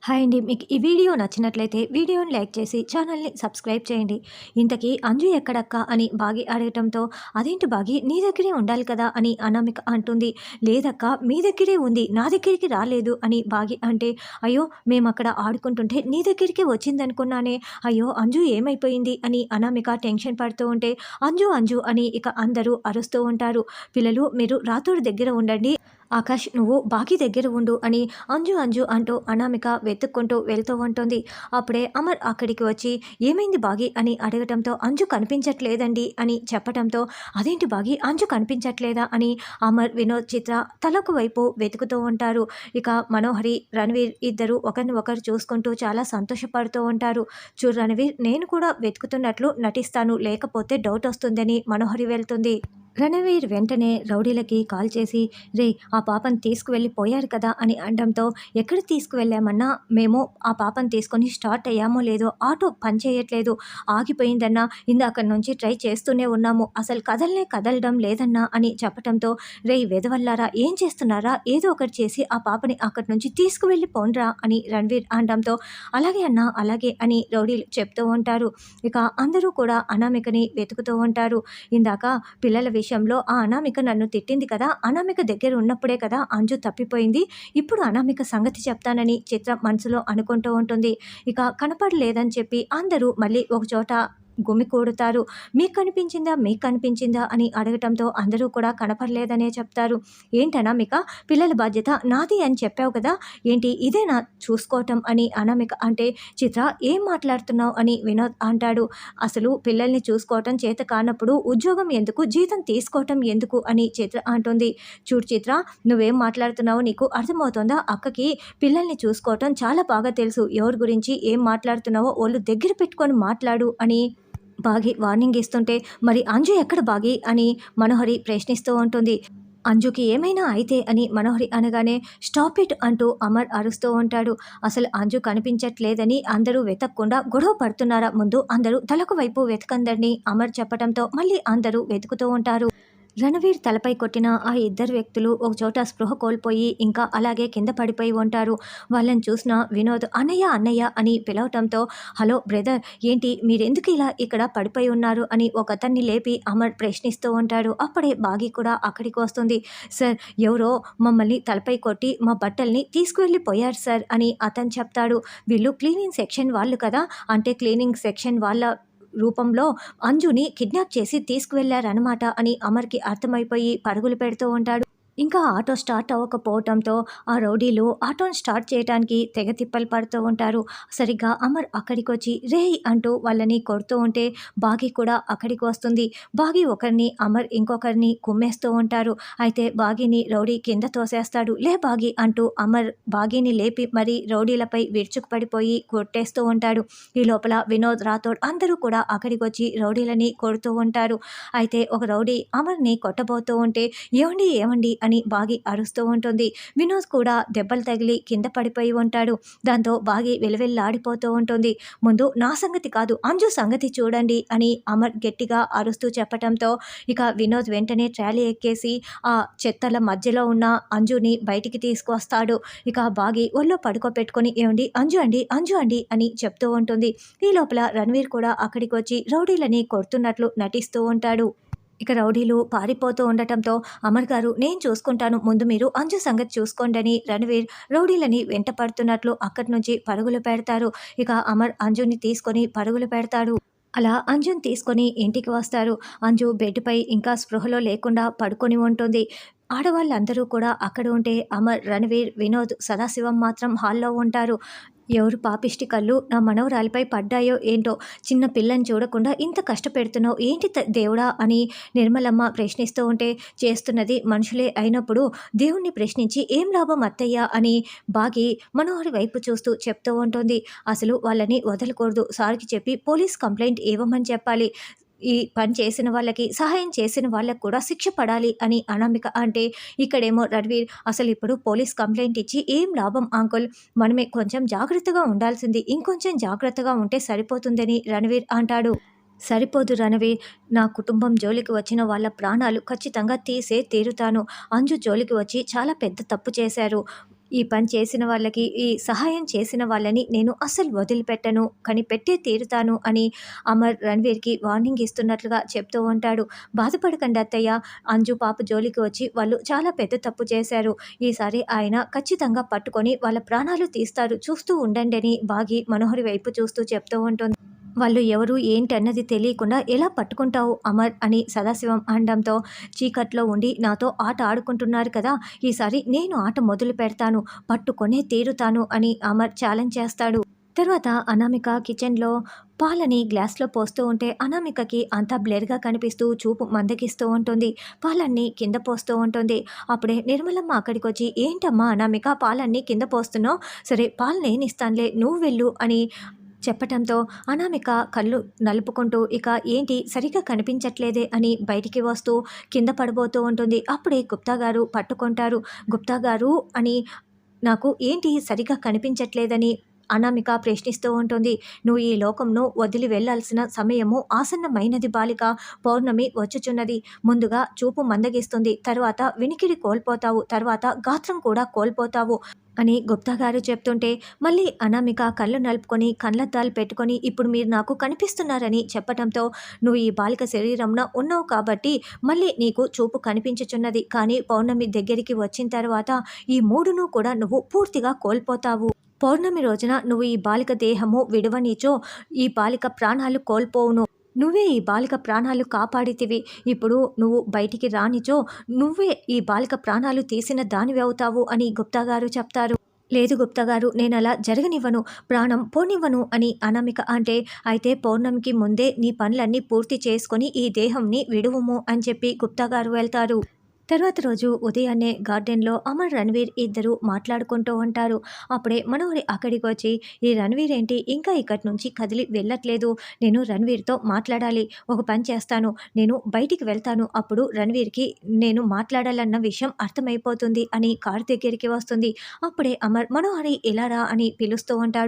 Hi అండి. మీకు ఈ వీడియో నచ్చినట్లయితే వీడియోని లైక్ చేసి ఛానల్‌ని సబ్స్క్రైబ్ చేయండి. ఇంతకీ అంజు ఎక్కడక్కా అని బాగి అడగటంతో, అదేంటి బాగి నీ దగ్గరే ఉండాలి కదా అని అనామిక అంటుంది. లేదక్కా మీ దగ్గరే ఉంది, నా దగ్గరికి రాలేదు అని బాగి అంటే, అయ్యో మేమక్కడ ఆడుకుంటుంటే నీ దగ్గరికే వచ్చిందనుకున్నానే. అయ్యో అంజు ఏమైపోయింది అని అనామిక టెన్షన్ పడుతూ ఉంటే, అంజు అంజు అని ఇక అందరూ అరుస్తూ ఉంటారు. పిల్లలు మీరు రాతోడి దగ్గర ఉండండి. ఆకాష్ నువ్వు బాకీ దగ్గర ఉండు అని అంజు అంజు అంటూ అనామిక వెతుక్కుంటూ వెళ్తూ ఉంటుంది. అప్పుడే అమర్ అక్కడికి వచ్చి ఏమైంది బాగి అని అడగటంతో అంజు కనిపించట్లేదండి అని చెప్పటంతో, అదేంటి బాగి అంజు కనిపించట్లేదా అని అమర్, వినోద్, చిత్ర తలకు వైపు వెతుకుతూ ఉంటారు. ఇక మనోహరి, రణవీర్ ఇద్దరు ఒకరిని ఒకరు చూసుకుంటూ చాలా సంతోషపడుతూ ఉంటారు. చూడు రణవీర్, నేను కూడా వెతుకుతున్నట్లు నటిస్తాను, లేకపోతే డౌట్ వస్తుందని మనోహరి వెళ్తుంది. రణవీర్ వెంటనే రౌడీలకి కాల్ చేసి, రే ఆ పాపను తీసుకువెళ్ళి పోయారు కదా అని అనడంతో, ఎక్కడ తీసుకువెళ్ళామన్నా మేము ఆ పాపను తీసుకొని స్టార్ట్ అయ్యామో లేదో ఆటో పనిచేయట్లేదు, ఆగిపోయిందన్నా, ఇందాక నుంచి ట్రై చేస్తూనే ఉన్నాము, అసలు కదలడం లేదన్నా అని చెప్పటంతో, రే వెదవల్లారా ఏం చేస్తున్నారా, ఏదో ఒకటి చేసి ఆ పాపని అక్కడి నుంచి తీసుకువెళ్ళి పోండ్రా అని రణవీర్ అనడంతో, అలాగే అన్నా అలాగే అని రౌడీలు చెప్తూ ఉంటారు. ఇక అందరూ కూడా అనామికని వెతుకుతూ ఉంటారు. ఇందాక పిల్లల విషయంలో ఆ అనామిక నన్ను తిట్టింది కదా, అనామిక దగ్గర ఉన్నప్పుడే కదా అంజు తప్పిపోయింది, ఇప్పుడు అనామిక సంగతి చెప్తానని చిత్ర మనసులో అనుకుంటూ ఉంటుంది. ఇక కనపడలేదని చెప్పి అందరూ మళ్ళీ ఒకచోట గుమికూడుతారు. మీకు కనిపించిందా అని అడగటంతో అందరూ కూడా కనపడలేదనే చెప్తారు. ఏంటి అనామిక, పిల్లల బాధ్యత నాది అని చెప్పావు కదా, ఏంటి ఇదేనా చూసుకోవటం అని అనామిక అంటే, చిత్ర ఏం మాట్లాడుతున్నావు అని వినోద్ అంటాడు. అసలు పిల్లల్ని చూసుకోవటం చేత కానప్పుడు ఉద్యోగం ఎందుకు, జీతం తీసుకోవటం ఎందుకు అని చిత్ర అంటుంది. చూడు చిత్ర, నువ్వేం మాట్లాడుతున్నావో నీకు అర్థమవుతుందా, అక్కకి పిల్లల్ని చూసుకోవటం చాలా బాగా తెలుసు, ఎవరి గురించి ఏం మాట్లాడుతున్నావో ఒళ్ళు దగ్గర పెట్టుకొని మాట్లాడు అని బాగి వార్నింగ్ ఇస్తుంటే, మరి అంజు ఎక్కడ బాగి అని మనోహరి ప్రశ్నిస్తూ ఉంటుంది. అంజుకి ఏమైనా అయితే అని మనోహరి అనగానే, స్టాప్ ఇట్ అంటూ అమర్ అరుస్తూ ఉంటాడు. అసలు అంజు కనిపించట్లేదని అందరూ వెతకకుండా గొడవ పడుతున్నారా, ముందు అందరూ తలకు వైపు వెతకందని అమర్ చెప్పడంతో మళ్ళీ అందరూ వెతుకుతూ ఉంటారు. రణవీర్ తలపై కొట్టిన ఆ ఇద్దరు వ్యక్తులు ఒకచోట స్పృహ కోల్పోయి ఇంకా అలాగే కింద పడిపోయి ఉంటారు. వాళ్ళని చూసిన వినోద్ అన్నయ్య అన్నయ్య అని పిలవటంతో, హలో బ్రదర్, ఏంటి మీరెందుకు ఇలా ఇక్కడ పడిపోయి ఉన్నారు అని ఒక అతన్ని లేపి అమర్ ప్రశ్నిస్తూ ఉంటాడు. అప్పుడే బాగి కూడా అక్కడికి వస్తుంది. సార్, ఎవరో మమ్మల్ని తలపై కొట్టి మా బట్టల్ని తీసుకువెళ్ళిపోయారు సార్ అని అతను చెప్తాడు. వీళ్ళు క్లీనింగ్ సెక్షన్ వాళ్ళు కదా, అంటే క్లీనింగ్ సెక్షన్ వాళ్ళ రూపంలో అంజుని కిడ్నాప్ చేసి తీసుకువెళ్లారనమాట అని అమర్కి అర్థమైపోయి పరుగులు పెడుతూ ఉంటాడు. ఇంకా ఆటో స్టార్ట్ అవ్వకపోవటంతో ఆ రౌడీలు ఆటోని స్టార్ట్ చేయడానికి తెగ తిప్పలు పడుతూ ఉంటారు. సరిగ్గా అమర్ అక్కడికి వచ్చి రేయ్ అంటూ వాళ్ళని కొడుతూ ఉంటే బాగి కూడా అక్కడికి వస్తుంది. బాగి ఒకరిని, అమర్ ఇంకొకరిని కుమ్మేస్తూ ఉంటారు. అయితే బాగిని రౌడీ కింద తోసేస్తాడు. లే బాగి అంటూ అమర్ బాగిని లేపి మరీ రౌడీలపై విరుచుకుపడిపోయి కొట్టేస్తూ ఉంటాడు. ఈ లోపల వినోద్, రాథోడ్ అందరూ కూడా అక్కడికి వచ్చి రౌడీలని కొడుతూ ఉంటారు. అయితే ఒక రౌడీ అమర్ని కొట్టబోతూ ఉంటే, ఏమండి ఏమండి అని బాగి అరుస్తూ ఉంటుంది. వినోద్ కూడా దెబ్బలు తగిలి కింద పడిపోయి ఉంటాడు. దాంతో బాగి వెలువెల్లాడిపోతూ ఉంటుంది. ముందు నా సంగతి కాదు, అంజు సంగతి చూడండి అని అమర్ గట్టిగా అరుస్తూ చెప్పటంతో ఇక వినోద్ వెంటనే ట్రాలీ ఎక్కేసి ఆ చెత్తల మధ్యలో ఉన్న అంజుని బయటికి తీసుకొస్తాడు. ఇక బాగి ఒళ్ళో పడుకోపెట్టుకొని, ఏమండి అంజు అండి అంజు అండి అని చెప్తూ ఉంటుంది. ఈ లోపల రణవీర్ కూడా అక్కడికి వచ్చి రౌడీలని కొడుతున్నట్లు నటిస్తూ ఉంటాడు. ఇక రౌడీలు పారిపోతూ ఉండటంతో అమర్ గారు నేను చూసుకుంటాను, ముందు మీరు అంజు సంగతి చూసుకోండి అని రణవీర్ రౌడీలని వెంట పడుతున్నట్లు అక్కడి నుంచి పరుగులు పెడతారు. ఇక అమర్ అంజుని తీసుకొని పరుగులు పెడతాడు. అలా అంజుని తీసుకొని ఇంటికి వస్తారు. అంజు బెడ్పై ఇంకా స్పృహలో లేకుండా పడుకొని ఉంటుంది. ఆడవాళ్ళందరూ కూడా అక్కడ ఉంటే అమర్, రణవీర్, వినోద్, సదాశివం మాత్రం హాల్లో ఉంటారు. ఎవరు పాపిష్టి కళ్ళు నా మనవరాలిపై పడ్డాయో ఏంటో, చిన్న పిల్లని చూడకుండా ఇంత కష్టపెడుతున్నావు ఏంటి దేవుడా అని నిర్మలమ్మ ప్రశ్నిస్తూ ఉంటే, చేస్తున్నది మనుషులే అయినప్పుడు దేవుణ్ణి ప్రశ్నించి ఏం లాభం అత్తయ్య అని బాగి మనోహరి వైపు చూస్తూ చెప్తూ ఉంటుంది. అసలు వాళ్ళని వదలకూడదు, సార్కి చెప్పి పోలీస్ కంప్లైంట్ ఇవ్వమని చెప్పాలి, ఈ పని చేసిన వాళ్ళకి సహాయం చేసిన వాళ్ళకు కూడా శిక్ష పడాలి అని అనామిక అంటే, ఇక్కడేమో రణవీర్ అసలు ఇప్పుడు పోలీస్ కంప్లైంట్ ఇచ్చి ఏం లాభం అంకుల్, మనమే కొంచెం జాగ్రత్తగా ఉండాల్సింది, ఇంకొంచెం జాగ్రత్తగా ఉంటే సరిపోతుందని రణవీర్ అంటాడు. సరిపోదు రణవీర్, నా కుటుంబం జోలికి వచ్చిన వాళ్ళ ప్రాణాలు ఖచ్చితంగా తీసే తీరుతాను. అంజు జోలికి వచ్చి చాలా పెద్ద తప్పు చేశారు, ఈ పని చేసిన వాళ్ళకి, ఈ సహాయం చేసిన వాళ్ళని నేను అస్సలు వదిలిపెట్టను. కనిపెట్టే తీరుతాను అని అమర్ రణ్వీర్‌కి వార్నింగ్ ఇస్తున్నట్లుగా చెప్తూ ఉంటాడు. బాధపడకండి అత్తయ్య. అంజు పాప జోలికి వచ్చి వాళ్ళు చాలా పెద్ద తప్పు చేశారు. ఈసారి ఆయన ఖచ్చితంగా పట్టుకొని వాళ్ళ ప్రాణాలు తీస్తారు. చూస్తూ ఉండండి అని బాగి మనోహరి వైపు చూస్తూ చెప్తూ ఉంటుంది. వాళ్ళు ఎవరు ఏంటన్నది తెలియకుండా ఎలా పట్టుకుంటావు అమర్ అని సదాశివం అనడంతో, చీకట్లో ఉండి నాతో ఆట ఆడుకుంటున్నారు కదా, ఈసారి నేను ఆట మొదలు పెడతాను, పట్టుకొనే తీరుతాను అని అమర్ ఛాలెంజ్ చేస్తాడు. తర్వాత అనామిక కిచెన్లో పాలని గ్లాస్లో పోస్తూ ఉంటే అనామికకి అంతా బ్లర్గా కనిపిస్తూ చూపు మందగిస్తూ ఉంటుంది. పాలన్నీ కింద పోస్తూ ఉంటుంది. అప్పుడే నిర్మలమ్మ అక్కడికి వచ్చి, ఏంటమ్మా అనామిక పాలన్నీ కింద పోస్తున్నావు, సరే పాలు నేను ఇస్తానులే నువ్వు వెళ్ళు అని చెప్పటంతో అనామిక కళ్ళు నలుపుకుంటూ ఇక ఏంటి సరిగ్గా కనిపించట్లేదే అని బయటికి వస్తూ కింద పడబోతూ ఉంటుంది. అప్పుడే గుప్తా గారు పట్టుకుంటారు. గుప్తా గారు అని, నాకు ఏంటి సరిగ్గా కనిపించట్లేదని అనామిక ప్రశ్నిస్తూ ఉంటుంది. నువ్వు ఈ లోకంను వదిలి వెళ్ళాల్సిన సమయము ఆసన్నమైనది బాలిక. పౌర్ణమి వచ్చుచున్నది. ముందుగా చూపు మందగిస్తుంది, తర్వాత వినికిడి కోల్పోతావు, తర్వాత గాత్రం కూడా కోల్పోతావు అని గుప్తా గారు చెప్తుంటే మళ్ళీ అనామిక కళ్ళు నలుపుకొని కళ్ళద్దాలు పెట్టుకొని, ఇప్పుడు మీరు నాకు కనిపిస్తున్నారని చెప్పటంతో, నువ్వు ఈ బాలిక శరీరంలో ఉన్నావు కాబట్టి మళ్ళీ నీకు చూపు కనిపించుచున్నది, కానీ పౌర్ణమి దగ్గరికి వచ్చిన తర్వాత ఈ మూడును కూడా నువ్వు పూర్తిగా కోల్పోతావు. పౌర్ణమి రోజున నువ్వు ఈ బాలిక దేహము విడవనిచో ఈ బాలిక ప్రాణాలు కోల్పోవును. నువ్వే ఈ బాలిక ప్రాణాలు కాపాడితివి. ఇప్పుడు నువ్వు బయటికి రానిచో నువ్వే ఈ బాలిక ప్రాణాలు తీసిన దానివి అవుతావు అని గుప్తా గారు చెప్తారు. లేదు గుప్తా గారు, నేనలా జరగనివ్వను, ప్రాణం పోనివ్వను అని అనామిక అంటే, అయితే పౌర్ణమికి ముందే నీ పనులన్నీ పూర్తి చేసుకొని ఈ దేహంని విడువుము అని చెప్పి గుప్తా గారు వెళ్తారు. తర్వాత రోజు ఉదయాన్నే గార్డెన్లో అమర్ రణ్వీర్ ఇద్దరు మాట్లాడుకుంటూ ఉంటారు. అప్పుడే మనోహరి అక్కడికి వచ్చి, ఈ రణ్వీర్ ఏంటి ఇంకా ఇక్కడి నుంచి కదిలి వెళ్ళట్లేదు, నేను రణ్వీర్తో మాట్లాడాలి, ఒక పని చేస్తాను, నేను బయటికి వెళ్తాను, అప్పుడు రణ్వీర్కి నేను మాట్లాడాలన్న విషయం అర్థమైపోతుంది అని కారు దగ్గరికి వస్తుంది. అప్పుడే అమర్ మనోహరి ఇలా రా అని పిలుస్తూ ఉంటాడు.